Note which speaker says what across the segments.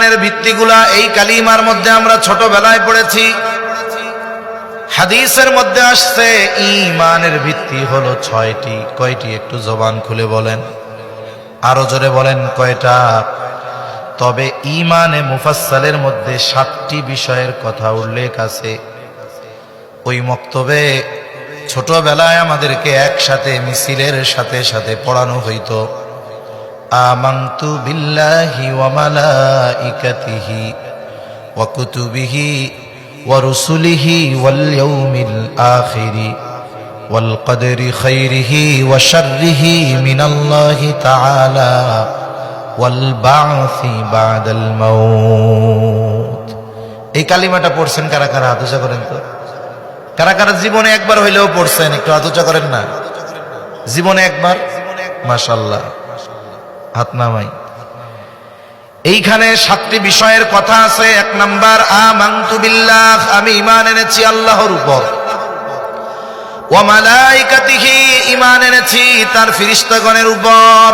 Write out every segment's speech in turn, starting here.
Speaker 1: ঈমানের ভিত্তিগুলা এই কালিমার মধ্যে আমরা ছোটবেলায় পড়েছি। হাদিসের মধ্যে আসছে ঈমানের ভিত্তি হলো 6টি। কয়টি? একটু জবান খুলে বলেন, আরো জোরে বলেন কয়টা? তবে ঈমানে মুফাসসালের মধ্যে 7টি বিষয়ের কথা উল্লেখ আছে। ওই মক্তবে ছোটবেলায় আমাদেরকে একসাথে মিছিলের সাথে সাথে পড়ানো হইতো, আমানতু বিল্লাহি ওয়া মালাইকাতিহি ওয়া কুতুবিহি ওয়া রুসুলিহি ওয়াল ইয়াউমিল আখিরি ওয়াল কদরি খাইরিহি ওয়া শাররিহি মিনাল্লাহি তাআলা ওয়াল বা'সি বা'দাল মাউত। এই কালিমাটা পড়ছেন কারা কারা? হাত উঁচা করেন তো। কারা কারা জীবনে একবার হইলেও পড়ছেন? একটু হাত উঁচা করেন না। জীবনে একবার? মাশাআল্লাহ, হাত নামাই। এইখানে 7টি বিষয়ের কথা আছে। 1 নাম্বার, আমানতু বিল্লাহ, আমি ঈমান এনেছি আল্লাহর উপর। ওয়া মালাইকাতিহি, ঈমান এনেছি তার ফেরেশতাগণের উপর।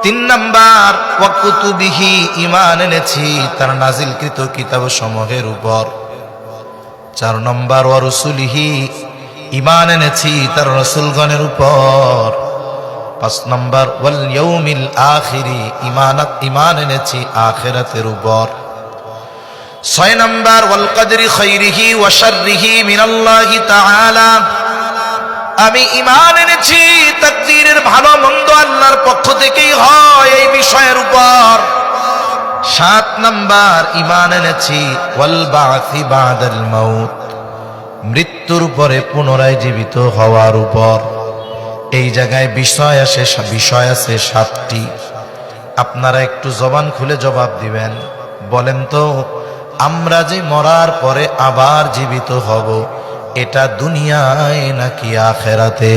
Speaker 1: 3 নাম্বার, ওয়া কুতুবিহি, ঈমান এনেছি তার নাজিলকৃত কিতাবসমূহের উপর। 4 নাম্বার, ওয়া রুসুলিহি, ঈমান এনেছি তার রাসূলগণের উপর। 5 নাম্বার, ওয়াল ইয়াউমিল আখিরি, ঈমান এনেছি আখিরাতের উপর। 6 নাম্বার, ওয়াল কদরি খাইরিহি ওয়া শাররিহি মিনাল্লাহি তাআলা, আমি ঈমান এনেছি তাকদীরের ভালো মন্দ আল্লাহর পক্ষ থেকেই হয়, এই বিষয়ের উপর। 7 নাম্বার, ঈমান এনেছি ওয়াল বা'সি বা'দাল মাউত, মৃত্যুর পরে পুনরায় জীবিত হওয়ার উপর। এই জায়গায় বিষয় আছে 7টি। আপনারা একটু জবান খুলে জবাব দিবেন। বলেন তো, আমরা যে মরার পরে আবার জীবিত হব, এটা দুনিয়ায় নাকি আখেরাতে?